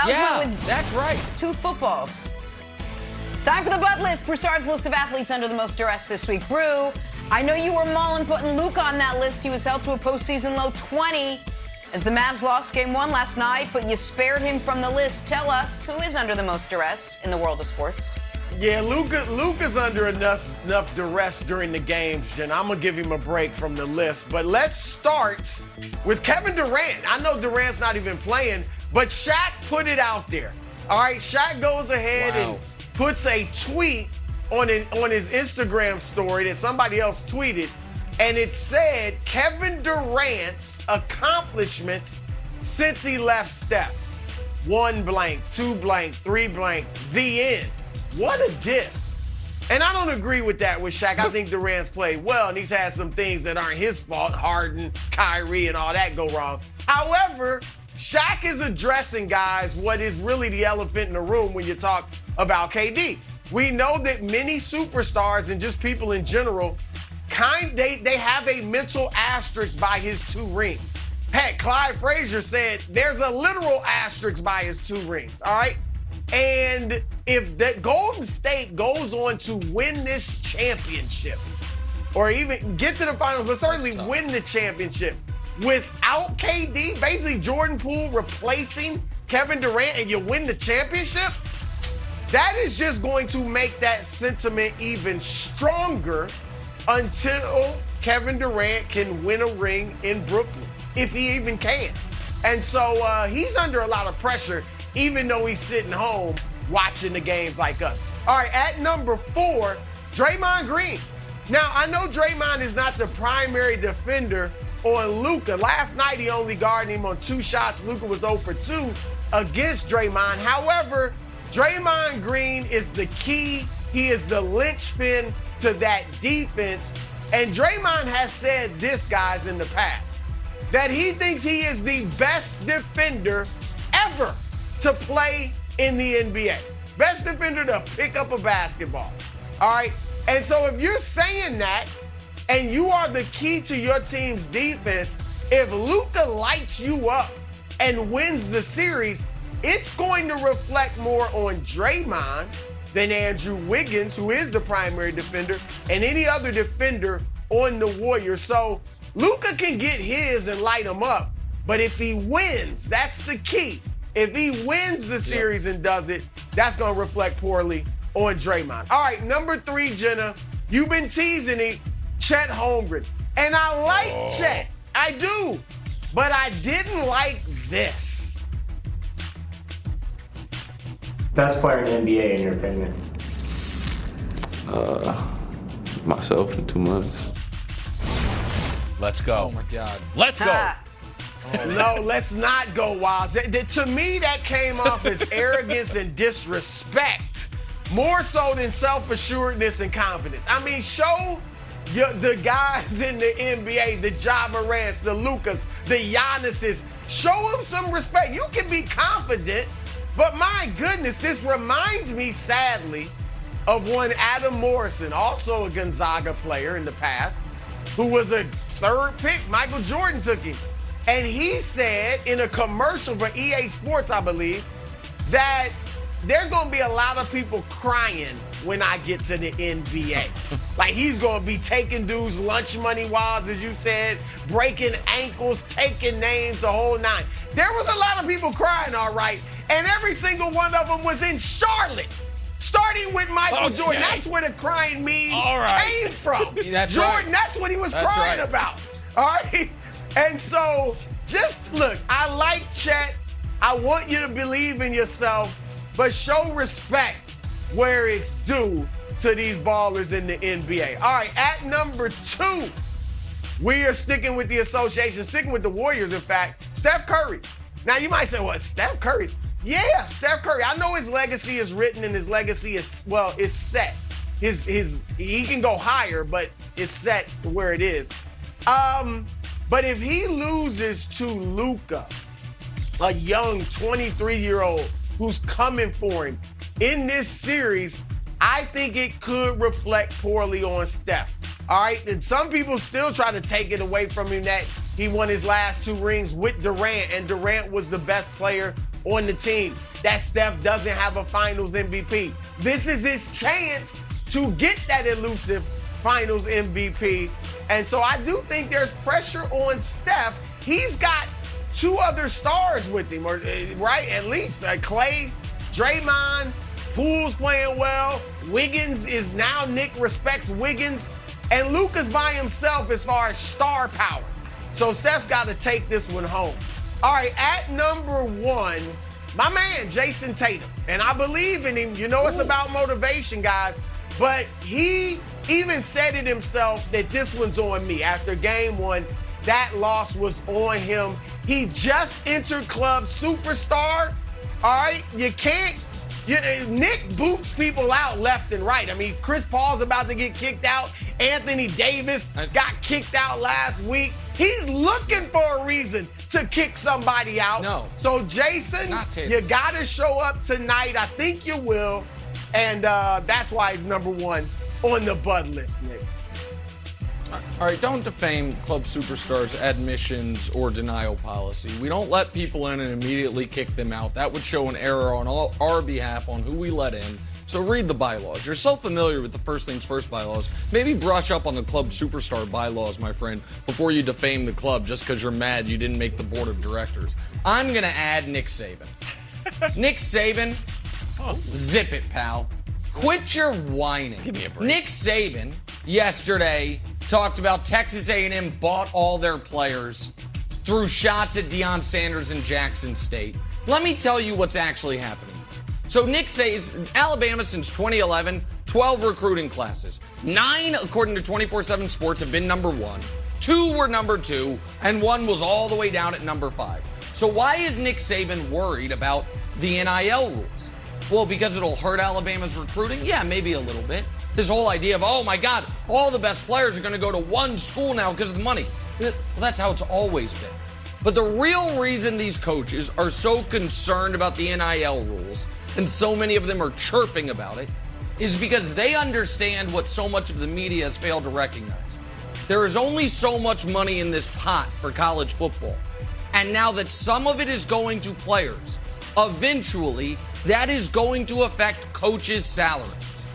Yeah, with that's right. 2 footballs. Time for the Bud List. Broussard's list of athletes under the most duress this week. Brew, I know you were mulling putting Luka on that list. He was held to a postseason low 20 as the Mavs lost Game 1 last night, but you spared him from the list. Tell us, who is under the most duress in the world of sports? Yeah, Luka's under enough duress during the games, Jen. I'm going to give him a break from the list. But let's start with Kevin Durant. I know Durant's not even playing, but Shaq put it out there. All right, Shaq goes ahead and puts a tweet on his Instagram story that somebody else tweeted, and it said Kevin Durant's accomplishments since he left Steph. 1 blank, 2 blank, 3 blank, the end. What a diss. And I don't agree with that with Shaq. I think Durant's played well, and he's had some things that aren't his fault. Harden, Kyrie, and all that go wrong. However, Shaq is addressing, guys, what is really the elephant in the room when you talk about KD. We know that many superstars and just people in general, they have a mental asterisk by his 2 rings. Heck, Clyde Frazier said there's a literal asterisk by his 2 rings, all right? And if the Golden State goes on to win this championship, or even get to the finals, but certainly win the championship, without KD, basically Jordan Poole replacing Kevin Durant, and you win the championship, that is just going to make that sentiment even stronger until Kevin Durant can win a ring in Brooklyn, if he even can. And so he's under a lot of pressure, even though he's sitting home watching the games like us. All right, at number 4, Draymond Green. Now, I know Draymond is not the primary defender on Luka. Last night, he only guarded him on 2 shots. Luka was 0 for 2 against Draymond. However, Draymond Green is the key. He is the linchpin to that defense. And Draymond has said this, guys, in the past, that he thinks he is the best defender ever to play in the NBA. Best defender to pick up a basketball. All right? And so if you're saying that, and you are the key to your team's defense, if Luka lights you up and wins the series, it's going to reflect more on Draymond than Andrew Wiggins, who is the primary defender, and any other defender on the Warriors. So Luka can get his and light him up, but if he wins, that's the key. If he wins the series and does it, that's going to reflect poorly on Draymond. All right, number 3, Jenna, you've been teasing it, Chet Holmgren. And I like Chet. I do. But I didn't like this. Best player in the NBA, in your opinion? Myself in 2 months. Let's go. Oh, my God. Let's go. No, let's not go wild. To me, that came off as arrogance and disrespect, more so than self-assuredness and confidence. I mean, show the guys in the NBA, the Ja Morants, the Lukas, the Giannis's, show them some respect. You can be confident, but my goodness, this reminds me, sadly, of one Adam Morrison, also a Gonzaga player in the past, who was a 3rd pick. Michael Jordan took him. And he said in a commercial for EA Sports, I believe, that there's going to be a lot of people crying when I get to the NBA. Like, he's going to be taking dudes' lunch money wiles, as you said, breaking ankles, taking names, the whole 9. There was a lot of people crying, all right, and every single one of them was in Charlotte. Starting with Michael Jordan. That's where the crying meme came from. That's Jordan, right. that's what he was That's crying right. about. All right? And so, just look, I like Chet. I want you to believe in yourself, but show respect where it's due to these ballers in the NBA. All right, at number 2, we are sticking with the association, sticking with the Warriors, in fact, Steph Curry. Now, you might say, well, Steph Curry. Yeah, Steph Curry. I know his legacy is written and his legacy is, well, it's set. He can go higher, but it's set where it is. But if he loses to Luka, a young 23-year-old who's coming for him in this series, I think it could reflect poorly on Steph. All right? And some people still try to take it away from him that he won his last 2 rings with Durant, and Durant was the best player on the team that Steph doesn't have a Finals MVP. This is his chance to get that elusive Finals MVP. And so I do think there's pressure on Steph. He's got two other stars with him, right? At least Clay, Draymond, Poole's playing well. Wiggins is now, Nick respects Wiggins. And Luka's by himself as far as star power. So Steph's got to take this one home. All right, at number 1, my man, Jason Tatum. And I believe in him. You know it's about motivation, guys. But he even said it himself that this one's on me. After game 1, that loss was on him. He just entered club superstar. All right, you can't. Nick boots people out left and right. I mean, Chris Paul's about to get kicked out. Anthony Davis got kicked out last week. He's looking for a reason to kick somebody out. No. So, Jason, you got to show up tonight. I think you will. And that's why he's number 1 on the Bud list, Nick. All right, don't defame club superstars' admissions or denial policy. We don't let people in and immediately kick them out. That would show an error on our behalf on who we let in. So read the bylaws. You're so familiar with the first things first bylaws. Maybe brush up on the club superstar bylaws, my friend, before you defame the club just because you're mad you didn't make the board of directors. I'm going to add Nick Saban. Nick Saban, zip it, pal. Quit your whining. Give me a break. Nick Saban yesterday talked about Texas A&M bought all their players, threw shots at Deion Sanders in Jackson State. Let me tell you what's actually happening. So Nick says Alabama since 2011, 12 recruiting classes. 9, according to 24/7 Sports, have been number 1. 2 were number 2, and 1 was all the way down at number 5. So why is Nick Saban worried about the NIL rules? Well, because it'll hurt Alabama's recruiting? Yeah, maybe a little bit. This whole idea of, oh my God, all the best players are going to go to one school now because of the money. Well, that's how it's always been. But the real reason these coaches are so concerned about the NIL rules, and so many of them are chirping about it, is because they understand what so much of the media has failed to recognize. There is only so much money in this pot for college football. And now that some of it is going to players, eventually that is going to affect coaches' salary.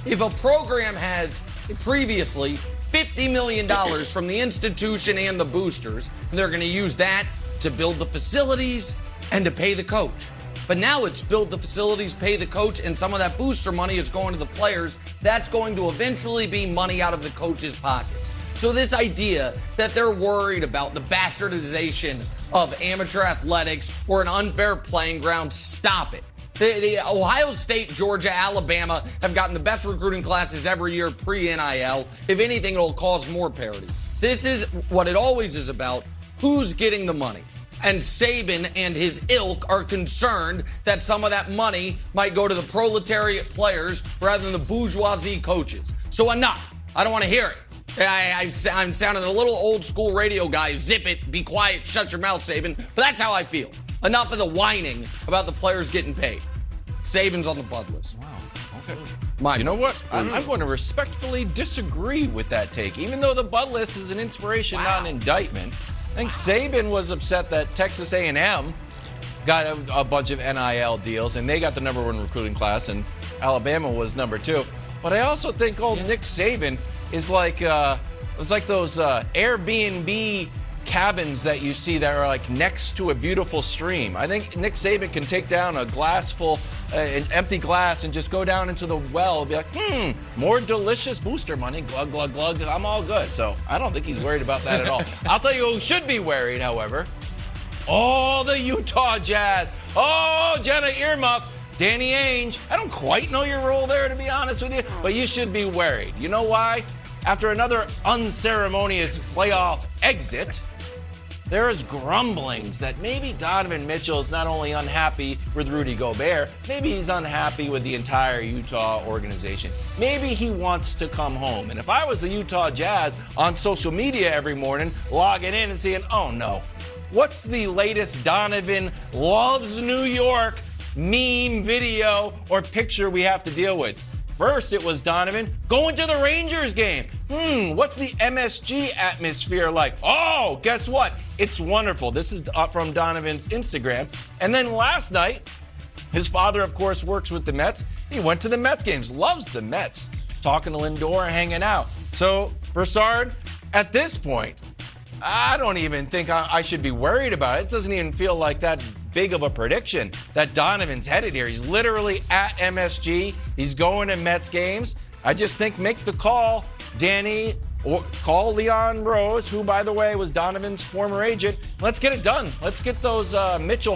If a program has previously $50 million from the institution and the boosters, and they're going to use that to build the facilities and to pay the coach. But now it's build the facilities, pay the coach, and some of that booster money is going to the players. That's going to eventually be money out of the coach's pockets. So this idea that they're worried about the bastardization of amateur athletics or an unfair playing ground, stop it. The Ohio State, Georgia, Alabama have gotten the best recruiting classes every year pre-NIL. If anything, it'll cause more parity. This is what it always is about, who's getting the money. And Saban and his ilk are concerned that some of that money might go to the proletariat players rather than the bourgeoisie coaches. So enough. I don't want to hear it. I'm sounding a little old school radio guy. Zip it, be quiet, shut your mouth, Saban. But that's how I feel. Enough of the whining about the players getting paid. Saban's on the Bud list. Wow. Okay. You know what? I'm going to respectfully disagree with that take. Even though the Bud list is an inspiration, not an indictment. I think Saban was upset that Texas A&M got a bunch of NIL deals, and they got the number 1 recruiting class, and Alabama was number 2. But I also think Nick Saban is like it's like those Airbnb cabins that you see that are like next to a beautiful stream. I think Nick Saban can take down a glass full, an empty glass, and just go down into the well and be like, more delicious booster money, glug, glug, glug, I'm all good. So I don't think he's worried about that at all. I'll tell you who should be worried, however. Oh, the Utah Jazz. Oh, Jenna Earmuffs. Danny Ainge. I don't quite know your role there, to be honest with you, but you should be worried. You know why? After another unceremonious playoff exit, there is grumblings that maybe Donovan Mitchell is not only unhappy with Rudy Gobert, maybe he's unhappy with the entire Utah organization. Maybe he wants to come home. And if I was the Utah Jazz on social media every morning, logging in and seeing, oh no, what's the latest Donovan loves New York meme, video, or picture we have to deal with? First, it was Donovan going to the Rangers game. What's the MSG atmosphere like? Oh, guess what? It's wonderful. This is from Donovan's Instagram. And then last night, his father, of course, works with the Mets. He went to the Mets games, loves the Mets, talking to Lindor, hanging out. So, Broussard, at this point, I don't even think I should be worried about it. It doesn't even feel like that big of a prediction that Donovan's headed here. He's literally at MSG. He's going to Mets games. I just think make the call, Danny, or call Leon Rose, who, by the way, was Donovan's former agent. Let's get it done. Let's get those Mitchell